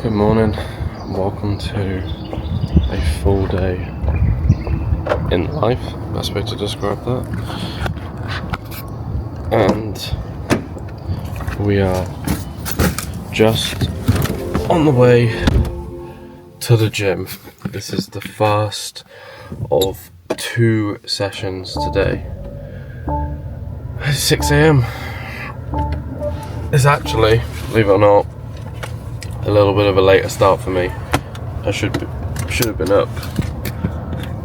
Good morning, and welcome to a full day in life, best way to describe that. And we are just on the way to the gym. This is the first of 2 sessions today. It's 6 a.m. It's actually, believe it or not, a little bit of a later start for me. I should have been up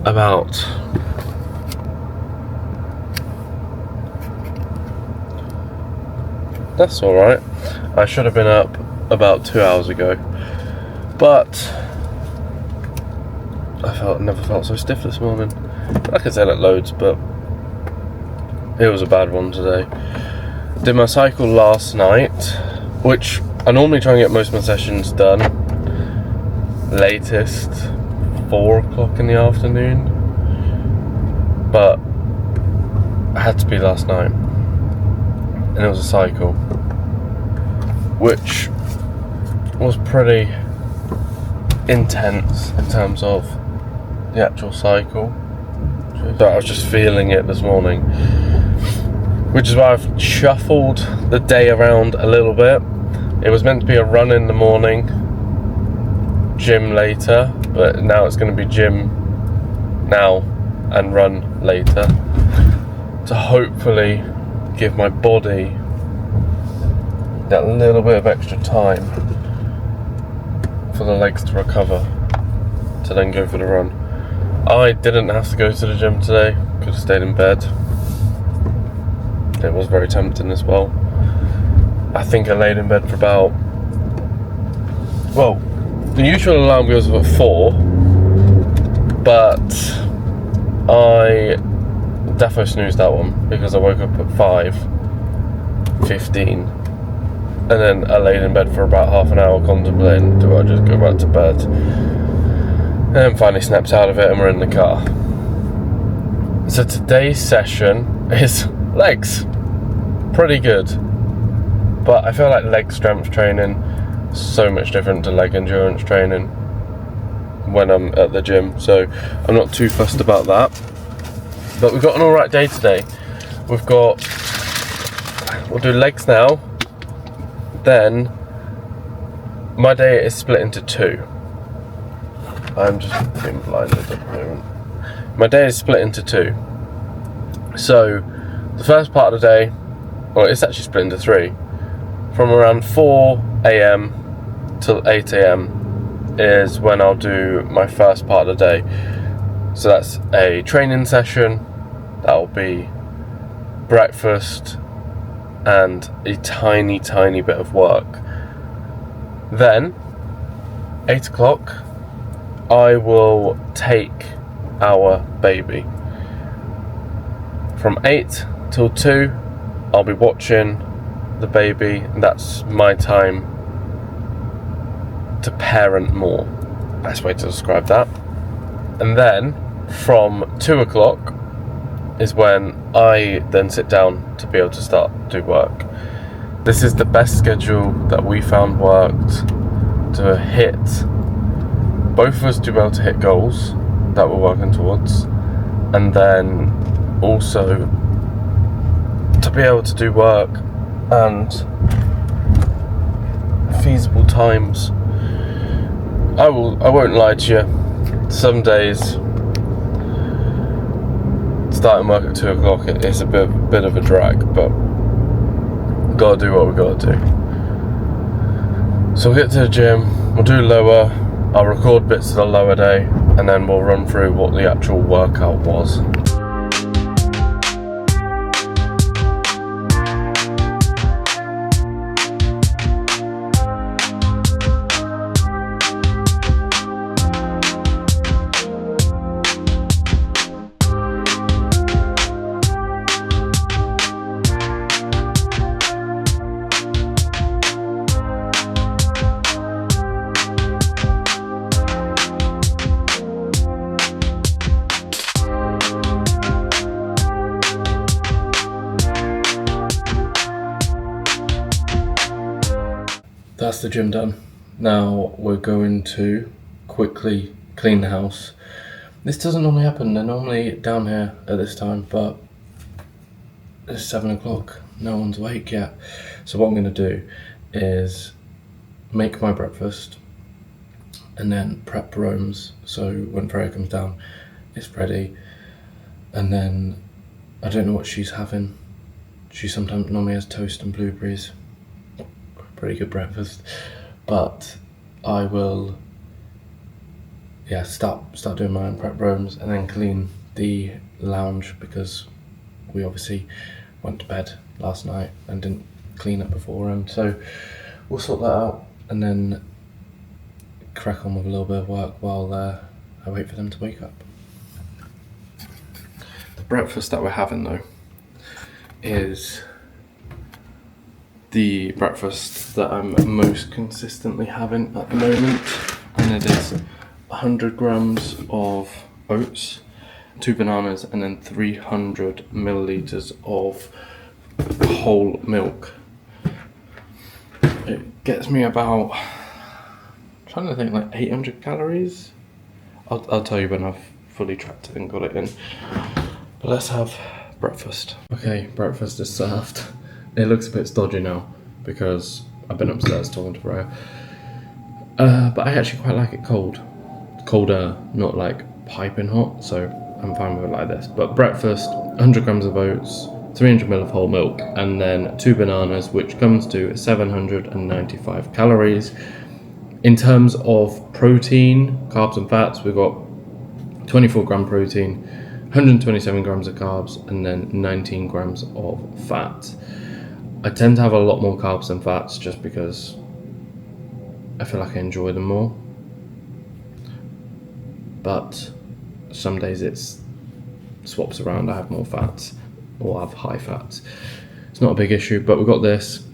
about that's alright. I should have been up about 2 hours ago, but I never felt so stiff this morning. Like I said it loads, but it was a bad one today. Did my cycle last night, which I normally try and get most of my sessions done latest 4 o'clock in the afternoon, but I had to be last night, and it was a cycle, which was pretty intense in terms of the actual cycle. So I was just feeling it this morning, which is why I've shuffled the day around a little bit. It was meant to be a run in the morning, gym later, but now it's going to be gym now and run later, to hopefully give my body that little bit of extra time for the legs to recover to then go for the run. I didn't have to go to the gym today, could have stayed in bed. It was very tempting as well. I think I laid in bed for about, well, the usual alarm goes at 4, but I defo snoozed that one because I woke up at 5:15, and then I laid in bed for about half an hour contemplating, do I just go back to bed? And then finally snapped out of it and we're in the car. So today's session is legs. Pretty good. But I feel like leg strength training is so much different to leg endurance training when I'm at the gym, so I'm not too fussed about that. But we've got an alright day today. We'll do legs now, then my day is split into 2. I'm just being blinded at the moment. My day is split into 2. So the first part of the day, well, it's actually split into 3. From around 4 a.m. till 8 a.m. is when I'll do my first part of the day. So that's a training session, that'll be breakfast and a tiny bit of work. Then, 8 o'clock, I will take our baby. From 8 till 2, I'll be watching the baby. That's my time to parent more, best way to describe that. And then from 2 o'clock is when I then sit down to be able to start to do work. This is the best schedule that we found worked to hit, both of us to be able to hit goals that we're working towards, and then also to be able to do work and feasible times. I won't lie to you, some days starting work at 2 o'clock it's a bit of a drag, but gotta do what we gotta do. So we'll get to the gym, we'll do lower, I'll record bits of the lower day, and then we'll run through what the actual workout was. That's the gym done. Now we're going to quickly clean the house. This doesn't normally happen, they're normally down here at this time, but it's 7 o'clock, no one's awake yet. So what I'm going to do is make my breakfast and then prep Rome's, so when Freya comes down it's ready. And then I don't know what she's having. She sometimes normally has toast and blueberries. Pretty good breakfast. But I will start doing my own prep Rome's and then clean the lounge, because we obviously went to bed last night and didn't clean it beforehand. So we'll sort that out and then crack on with a little bit of work while I wait for them to wake up. The breakfast that we're having though is the breakfast that I'm most consistently having at the moment, and it is 100 grams of oats, 2 bananas, and then 300 milliliters of whole milk. It gets me about, I'm trying to think, like 800 calories. I'll tell you when I've fully tracked it and got it in. But let's have breakfast. Okay, breakfast is served. It looks a bit stodgy now because I've been upstairs talking to Freya. But I actually quite like it cold. Colder, not like piping hot, so I'm fine with it like this. But breakfast, 100 grams of oats, 300 ml of whole milk, and then 2 bananas, which comes to 795 calories. In terms of protein, carbs and fats, we've got 24 gram protein, 127 grams of carbs, and then 19 grams of fat. I tend to have a lot more carbs than fats just because I feel like I enjoy them more. But some days it's swaps around, I have more fats or have high fats. It's not a big issue, but we've got this.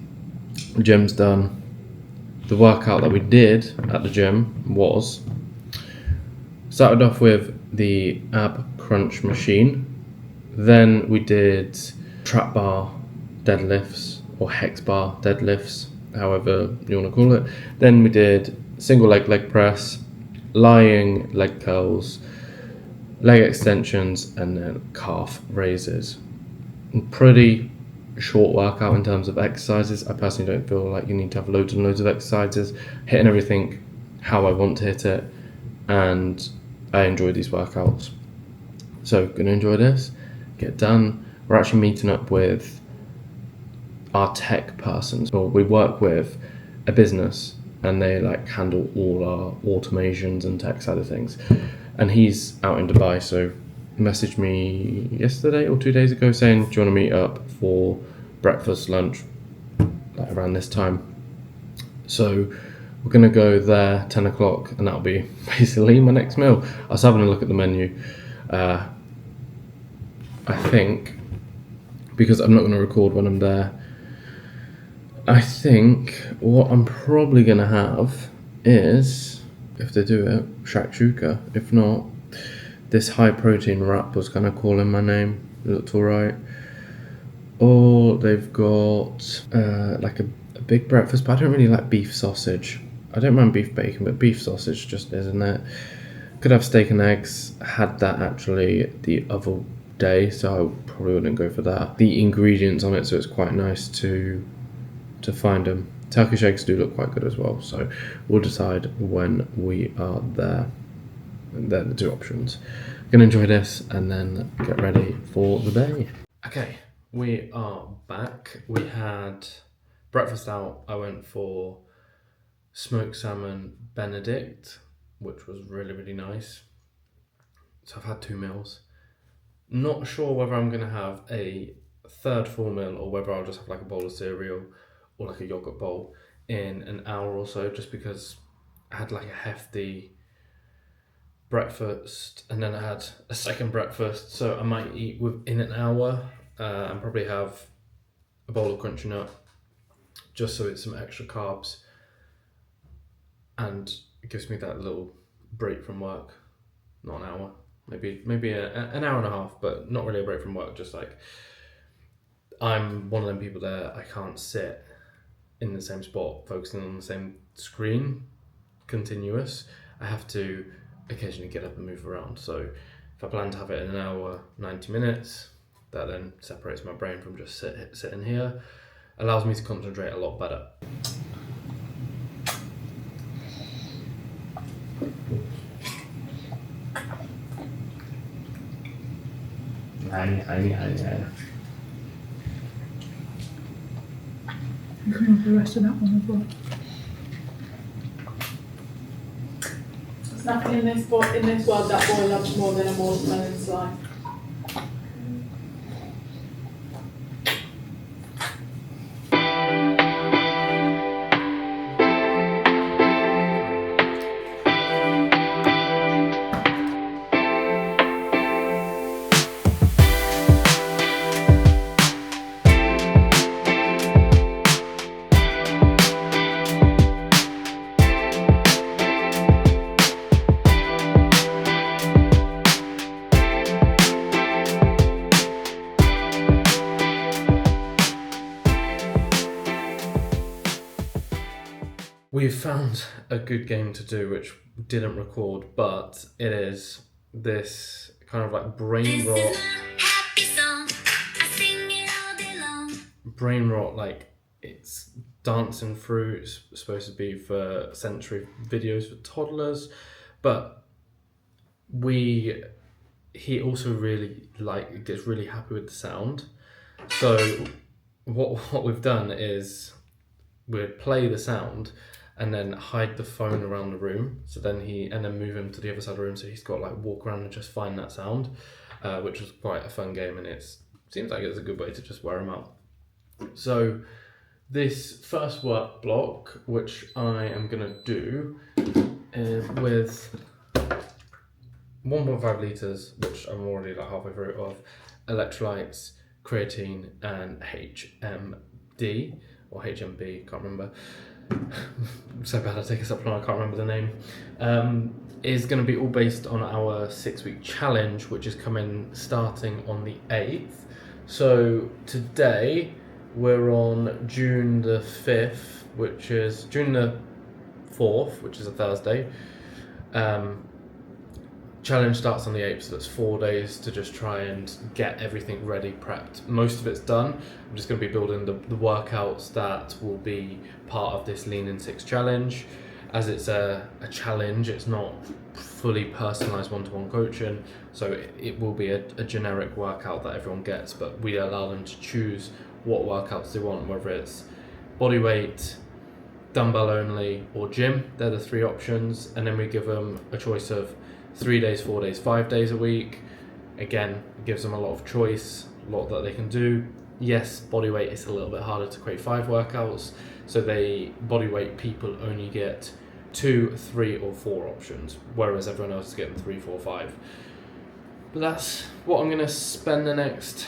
The gym's done. The workout that we did at the gym was, started off with the ab crunch machine. Then we did trap bar deadlifts or hex bar deadlifts, however you want to call it. Then we did single leg press, lying leg curls, leg extensions, and then calf raises. Pretty short workout in terms of exercises. I personally don't feel like you need to have loads and loads of exercises. Hitting everything how I want to hit it, and I enjoy these workouts. So gonna enjoy this, get done. We're actually meeting up with our tech persons. Well, we work with a business and they like handle all our automations and tech side of things. And he's out in Dubai, so he messaged me yesterday or 2 days ago saying, do you want to meet up for breakfast, lunch, like around this time? So we're going to go there 10 o'clock and that'll be basically my next meal. I was having a look at the menu. I think, because I'm not going to record when I'm there, I think what I'm probably going to have is, if they do it, shakshuka. If not, this high protein wrap was kind of calling my name. It looked alright. Or they've got like a big breakfast, but I don't really like beef sausage. I don't mind beef bacon, but beef sausage just isn't it. Could have steak and eggs. Had that actually the other day, so I probably wouldn't go for that. The ingredients on it, so it's quite nice to find them. Turkish eggs do look quite good as well, so we'll decide when we are there. And they're the two options. Gonna enjoy this and then get ready for the day. Okay, we are back. We had breakfast out. I went for smoked salmon Benedict, which was really, really nice. So I've had 2 meals. Not sure whether I'm gonna have a third full meal or whether I'll just have like a bowl of cereal or like a yogurt bowl in an hour or so, just because I had like a hefty breakfast and then I had a second breakfast, so I might eat within an hour and probably have a bowl of crunchy nut just so it's some extra carbs and it gives me that little break from work. Not an hour, maybe an hour and a half, but not really a break from work. Just like, I'm one of them people there, I can't sit in the same spot, focusing on the same screen, continuous. I have to occasionally get up and move around. So if I plan to have it in an hour, 90 minutes, that then separates my brain from just sitting here, allows me to concentrate a lot better. You can have the rest of that one as well. There's nothing in this world that boy loves more than a watermelon slice. We've found a good game to do, which didn't record, but it is this kind of like brain rot, like it's dancing through. It's supposed to be for sensory videos for toddlers, but he also really gets really happy with the sound. So what we've done is we'd play the sound and then hide the phone around the room. So then move him to the other side of the room, so he's got to like walk around and just find that sound, which was quite a fun game, and it seems like it's a good way to just wear him out. So this first work block, which I am gonna do with 1.5 litres, which I'm already like halfway through, of electrolytes, creatine, and HMD or HMB, can't remember. I'm so bad I take a supplement, I can't remember the name. Is going to be all based on our 6-week challenge, which is starting on the 8th. So today we're on June the 5th, which is June the 4th, which is a Thursday. Challenge starts on the 8th, so that's 4 days to just try and get everything ready, prepped. Most of it's done. I'm just going to be building the workouts that will be part of this Lean in 6 challenge. As it's a challenge, it's not fully personalised one-to-one coaching, so it will be a generic workout that everyone gets, but we allow them to choose what workouts they want, whether it's body weight, dumbbell only, or gym. They're the 3 options, and then we give them a choice of 3 days, 4 days, 5 days a week. Again, it gives them a lot of choice, a lot that they can do. Yes, body weight is a little bit harder to create 5 workouts, so body weight people only get 2, 3, or 4 options, whereas everyone else is getting 3, 4, 5. But that's what I'm going to spend the next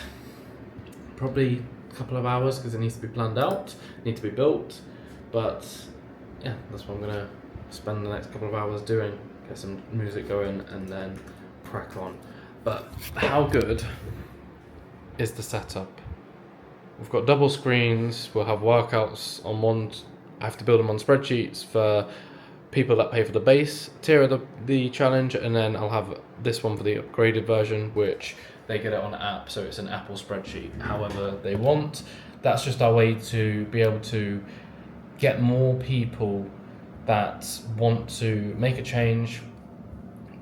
probably couple of hours, because it needs to be planned out, need to be built. But yeah, that's what I'm going to spend the next couple of hours doing. Get some music going and then crack on. But how good is the setup? We've got double screens, we'll have workouts on one. I have to build them on spreadsheets for people that pay for the base tier of the challenge, and then I'll have this one for the upgraded version, which they get it on an app, so it's an Apple spreadsheet, however they want. That's just our way to be able to get more people that want to make a change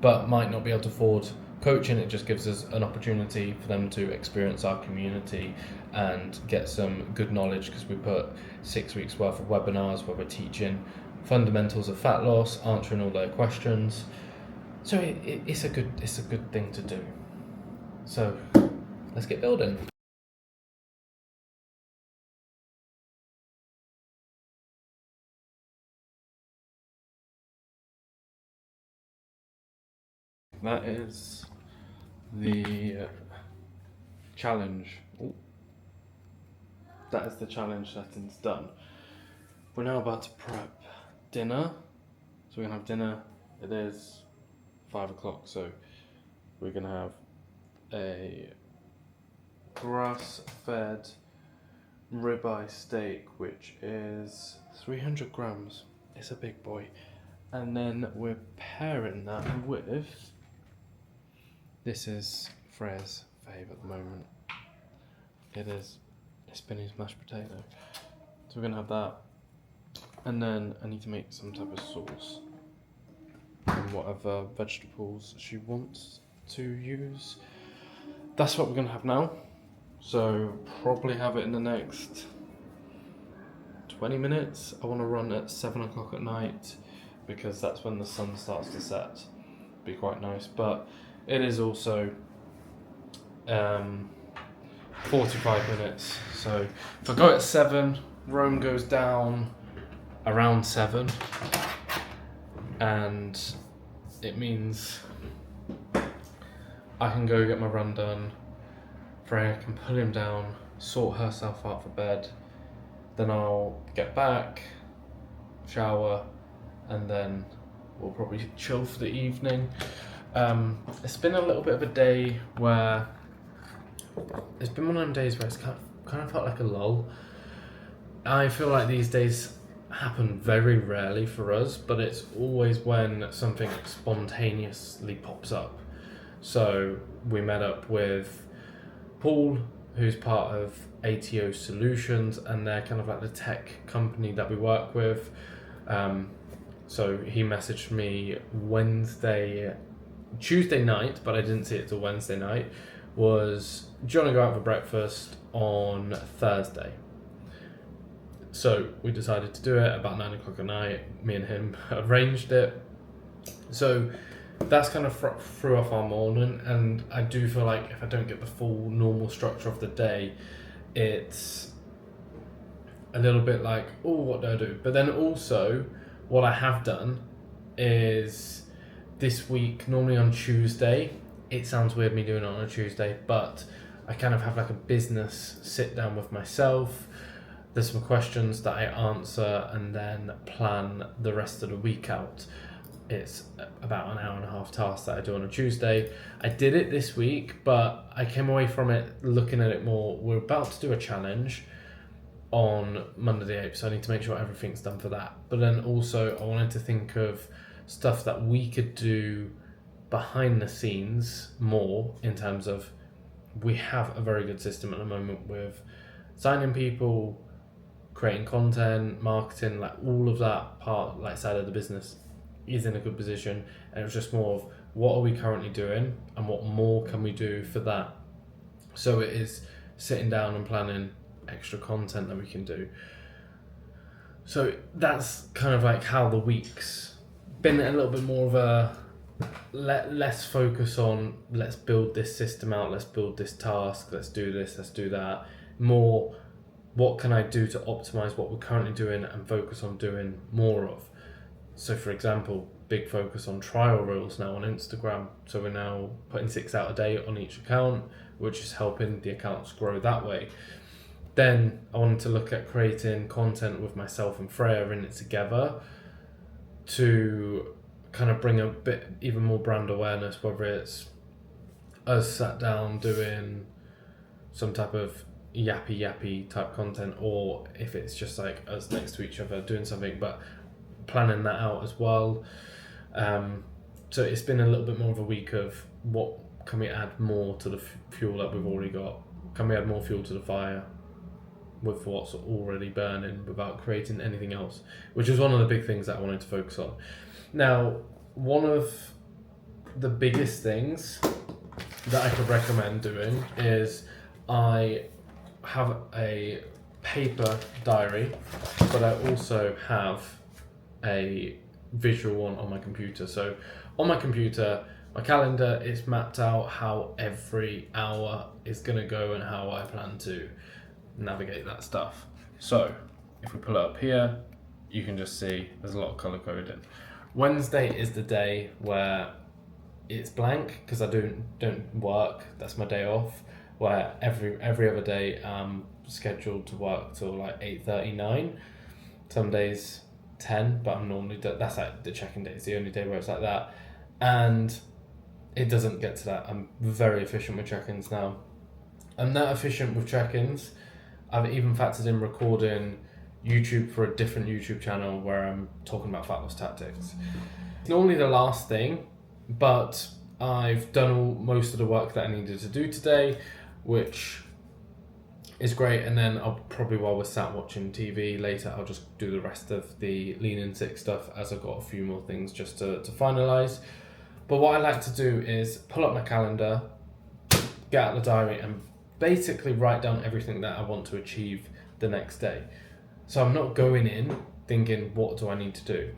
but might not be able to afford coaching. It just gives us an opportunity for them to experience our community and get some good knowledge, because we put 6 weeks worth of webinars where we're teaching fundamentals of fat loss, answering all their questions. So it's a good thing to do. So let's get building. That is the challenge. Ooh. That is the challenge settings done. We're now about to prep dinner. So we're gonna have dinner. It is 5 o'clock, so we're gonna have a grass-fed ribeye steak, which is 300 grams. It's a big boy. And then we're pairing that with, this is Freya's fave at the moment. It is a spinach mashed potato. So we're gonna have that. And then I need to make some type of sauce. And whatever vegetables she wants to use. That's what we're gonna have now. So probably have it in the next 20 minutes. I want to run at 7 o'clock at night because that's when the sun starts to set. Be quite nice, but it is also 45 minutes. So if I go at 7, Rome goes down around 7, and it means I can go get my run done. Freya can put him down, sort herself out for bed, then I'll get back, shower, and then we'll probably chill for the evening. It's been a little bit of a day where it's been one of them days where it's kind of felt like a lull. I feel like these days happen very rarely for us, but it's always when something spontaneously pops up. So we met up with Paul, who's part of ATO Solutions, and they're kind of like the tech company that we work with. So he messaged me Tuesday night, but I didn't see it till Wednesday night, was, do you want to go out for breakfast on Thursday? So we decided to do it about 9 o'clock at night. Me and him arranged it. So that's kind of threw off our morning, and I do feel like if I don't get the full normal structure of the day, it's a little bit like, oh, what do I do? But then also, what I have done is this week, normally on Tuesday, it sounds weird me doing it on a Tuesday, but I kind of have like a business sit down with myself. There's some questions that I answer and then plan the rest of the week out. It's about an hour and a half task that I do on a Tuesday. I did it this week, but I came away from it looking at it more. We're about to do a challenge on Monday the 8th, so I need to make sure everything's done for that. But then also I wanted to think of stuff that we could do behind the scenes more, in terms of, we have a very good system at the moment with signing people, creating content, marketing, like all of that part, like side of the business is in a good position, and it was just more of what are we currently doing and what more can we do for that. So it is sitting down and planning extra content that we can do. So that's kind of like how the week's been, a little bit more of a less focus on let's build this system out, let's build this task, let's do this, let's do that. More, what can I do to optimize what we're currently doing and focus on doing more of. So for example, big focus on trial reels now on Instagram. So we're now putting 6 out a day on each account, which is helping the accounts grow that way. Then I wanted to look at creating content with myself and Freya in it together to kind of bring a bit even more brand awareness, whether it's us sat down doing some type of yappy type content, or if it's just like us next to each other doing something, but planning that out as well. So it's been a little bit more of a week of what can we add more to the fuel that we've already got? Can we add more fuel to the fire with what's already burning without creating anything else? Which is one of the big things that I wanted to focus on. Now, one of the biggest things that I could recommend doing is I have a paper diary, but I also have a visual one on my computer. So on my computer, my calendar is mapped out how every hour is going to go and how I plan to navigate that stuff. So if we pull it up here, you can just see there's a lot of color coding. Wednesday is the day where it's blank because I don't work. That's my day off. Where every other day I'm scheduled to work till like 8:39. Some days 10, but I'm normally that's like the check-in day. It's the only day where it's like that, and it doesn't get to that. I'm very efficient with check-ins now. I'm that efficient with check-ins. I've even factored in recording YouTube for a different YouTube channel where I'm talking about fat loss tactics. It's normally the last thing, but I've done most of the work that I needed to do today, which is great. And then I'll probably, while we're sat watching TV later, I'll just do the rest of the lean and sick stuff, as I've got a few more things just to finalise. But what I like to do is pull up my calendar, get out the diary, and basically write down everything that I want to achieve the next day. So I'm not going in thinking, what do I need to do?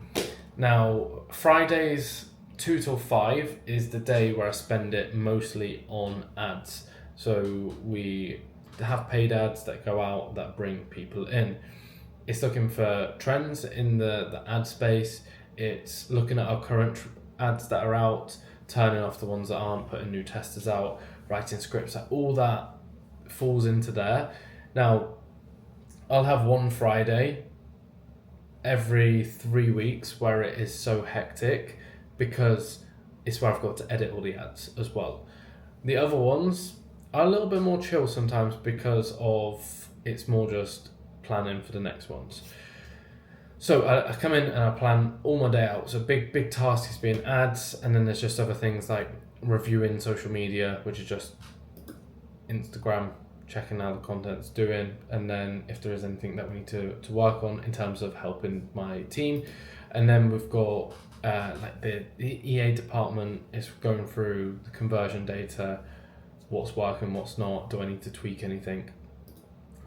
Now, Fridays 2 till 5 is the day where I spend it mostly on ads. So we have paid ads that go out that bring people in. It's looking for trends in the ad space. It's looking at our current ads that are out, turning off the ones that aren't, putting new testers out, writing scripts. All that falls into there. Now, I'll have one Friday every 3 weeks where it is so hectic, because it's where I've got to edit all the ads as well. The other ones are a little bit more chill sometimes, because of it's more just planning for the next ones. So I come in and I plan all my day out. So big task is being ads, and then there's just other things like reviewing social media, which is just Instagram, checking how the content's doing, and then if there is anything that we need to work on in terms of helping my team. And then we've got like the EA department is going through the conversion data, what's working, what's not, do I need to tweak anything?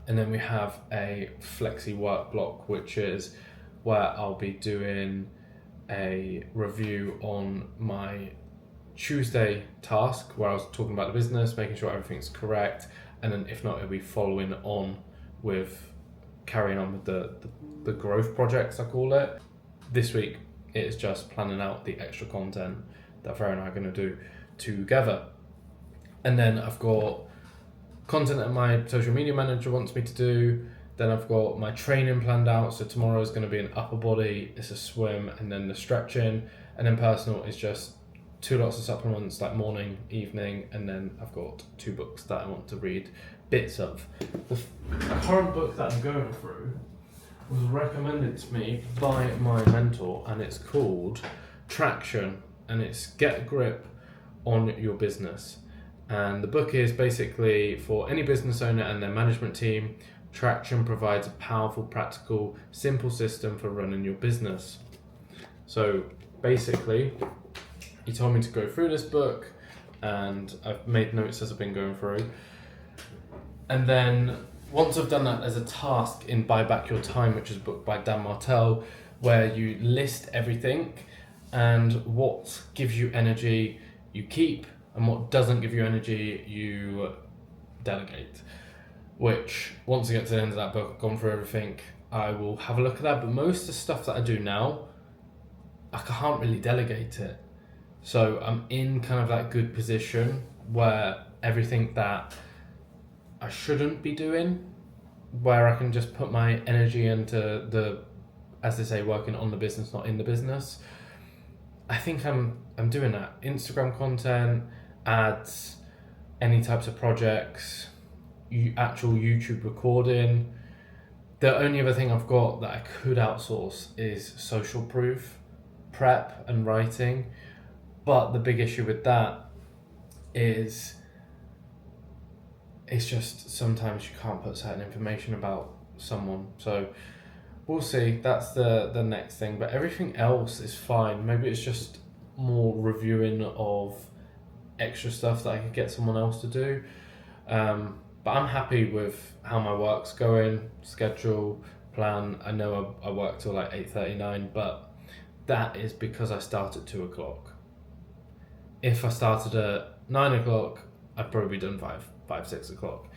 And then we have a flexi work block, which is where I'll be doing a review on my Tuesday task, where I was talking about the business, making sure everything's correct, and then if not, it'll be following on with carrying on with the growth projects, I call it. This week it's just planning out the extra content that Freya and I are going to do together. And then I've got content that my social media manager wants me to do. Then I've got my training planned out. So tomorrow is going to be an upper body, it's a swim, and then the stretching. And then personal is just 2 lots of supplements, like morning, evening, and then I've got 2 books that I want to read bits of. The current book that I'm going through was recommended to me by my mentor, and it's called Traction, and it's Get a Grip on Your Business. And the book is basically for any business owner and their management team. Traction provides a powerful, practical, simple system for running your business. So basically, he told me to go through this book, and I've made notes as I've been going through. And then once I've done that, there's a task in Buy Back Your Time, which is a book by Dan Martell, where you list everything, and what gives you energy you keep, and what doesn't give you energy you delegate. Which, once I get to the end of that book, I've gone through everything, I will have a look at that. But most of the stuff that I do now, I can't really delegate it. So I'm in kind of that good position where everything that I shouldn't be doing, where I can just put my energy into the, as they say, working on the business, not in the business. I think I'm doing that. Instagram content, ads, any types of projects, actual YouTube recording. The only other thing I've got that I could outsource is social proof, prep and writing. But the big issue with that is it's just sometimes you can't put certain information about someone. So we'll see. That's the next thing. But everything else is fine. Maybe it's just more reviewing of extra stuff that I could get someone else to do. But I'm happy with how my work's going, schedule, plan. I know I work till like 8:39, but that is because I start at 2 o'clock. If I started at 9 o'clock, I'd probably be done 6 o'clock.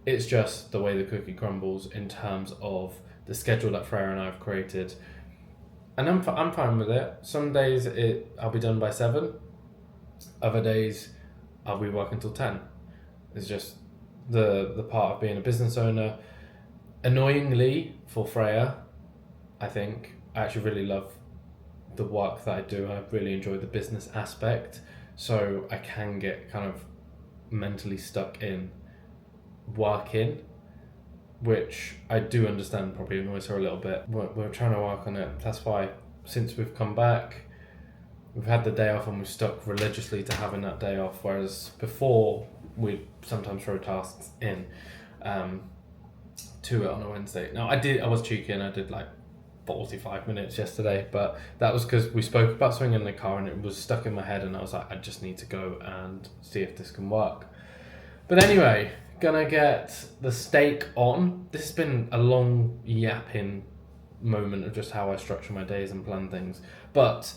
It's just the way the cookie crumbles in terms of the schedule that Freya and I have created. And I'm fine with it. Some days I'll be done by 7. Other days I'll be working till 10. It's just the part of being a business owner. Annoyingly for Freya, I think I actually really love the work that I do. I really enjoy the business aspect, so I can get kind of mentally stuck in working, which I do understand probably annoys her a little bit. We're trying to work on it. That's why since we've come back, we've had the day off and we've stuck religiously to having that day off, whereas before we'd sometimes throw tasks in to it on a Wednesday. Now I was cheeky and I did like 45 minutes yesterday, but that was because we spoke about something in the car and it was stuck in my head and I was like, I just need to go and see if this can work. But anyway, gonna get the steak on. This has been a long yapping moment of just how I structure my days and plan things, but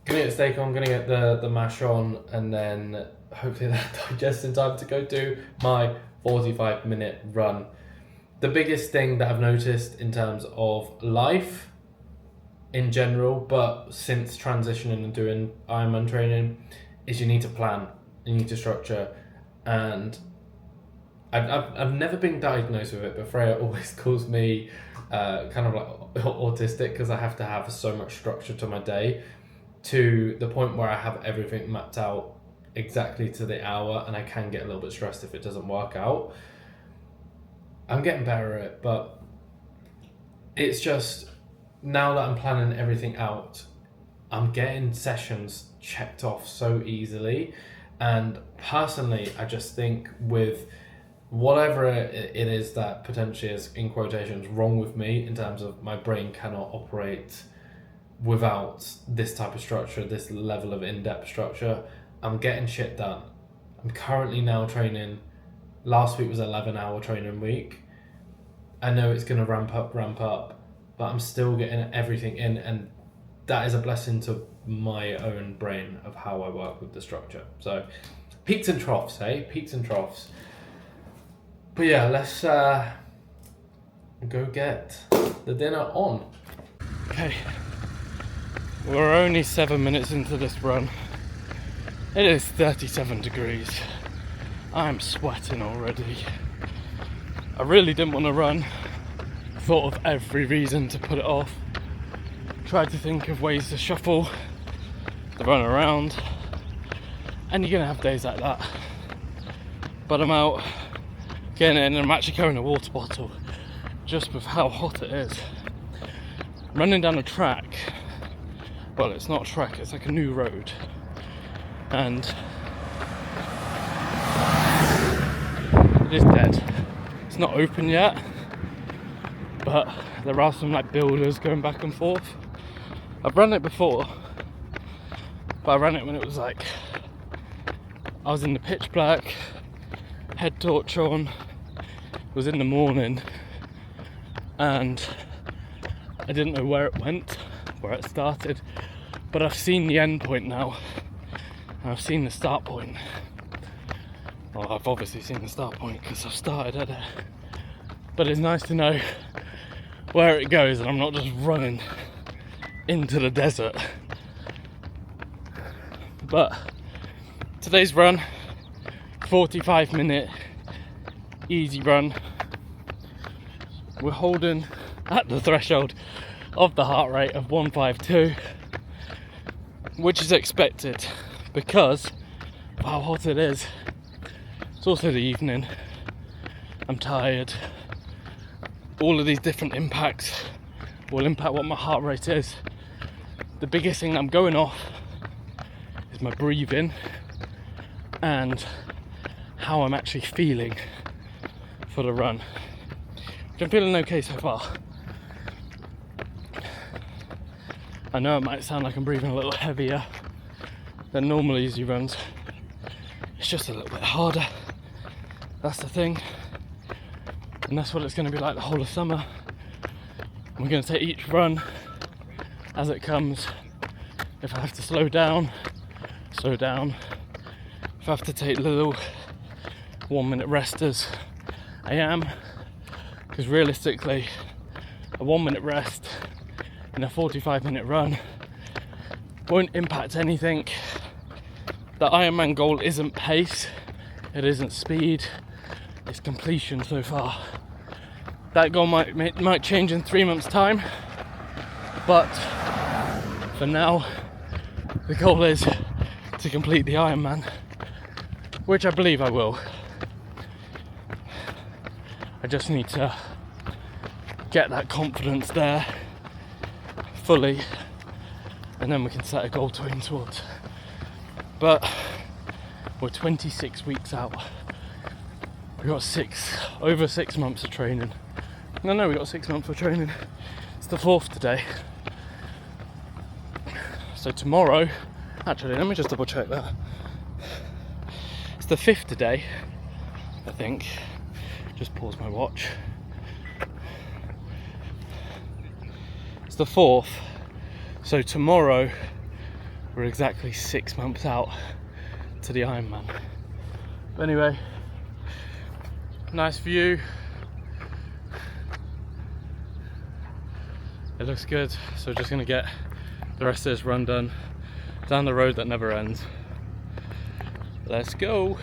gonna get the steak on, gonna get the mash on, and then hopefully that digests in time to go do my 45-minute run. The biggest thing that I've noticed in terms of life in general, but since transitioning and doing Ironman training, is you need to plan, you need to structure, and I've never been diagnosed with it, but Freya always calls me kind of like autistic because I have to have so much structure to my day, to the point where I have everything mapped out exactly to the hour, and I can get a little bit stressed if it doesn't work out. I'm getting better at it, but it's just, now that I'm planning everything out, I'm getting sessions checked off so easily. And personally, I just think with whatever it is that potentially is, in quotations, wrong with me in terms of my brain cannot operate without this type of structure, this level of in-depth structure, I'm getting shit done. I'm currently now training. Last week was an 11-hour training week. I know it's going to ramp up, but I'm still getting everything in, and that is a blessing to my own brain of how I work with the structure. So peaks and troughs, peaks and troughs. But yeah, let's go get the dinner on. Okay, we're only 7 minutes into this run. It is 37 degrees. I'm sweating already. I really didn't want to run. Thought of every reason to put it off. Tried to think of ways to shuffle the run around. And you're gonna have days like that. But I'm out getting in, and I'm actually carrying a water bottle just with how hot it is. Running down a track. Well, it's not a track, it's like a new road. And it is dead. It's not open yet, but there are some like builders going back and forth. I've run it before, but I ran it when it was like, I was in the pitch black, head torch on, it was in the morning, and I didn't know where it went, where it started, but I've seen the end point now. I've seen the start point. Well, I've obviously seen the start point because I've started at it. But it's nice to know where it goes and I'm not just running into the desert. But today's run, 45-minute easy run. We're holding at the threshold of the heart rate of 152, which is expected because of how hot it is. It's also the evening. I'm tired. All of these different impacts will impact what my heart rate is. The biggest thing I'm going off is my breathing and how I'm actually feeling for the run. Which I'm feeling okay so far. I know it might sound like I'm breathing a little heavier than normal easy runs. It's just a little bit harder. That's the thing. And that's what it's going to be like the whole of summer. We're going to take each run as it comes. If I have to slow down, slow down. If I have to take little 1 minute resters, I am. Because realistically, a 1 minute rest in a 45-minute run won't impact anything. The Ironman goal isn't pace, it isn't speed, it's completion so far. That goal might change in 3 months' time, but for now, the goal is to complete the Ironman, which I believe I will. I just need to get that confidence there fully, and then we can set a goal to aim towards. But we're 26 weeks out. We got over 6 months of training. No, we got 6 months of training. It's the 4th today. So tomorrow, actually, let me just double check that. It's the 5th today, I think. Just pause my watch. It's the 4th. So tomorrow, we're exactly 6 months out to the Ironman. But anyway, nice view. It looks good. So we're just gonna get the rest of this run done down the road that never ends. Let's go.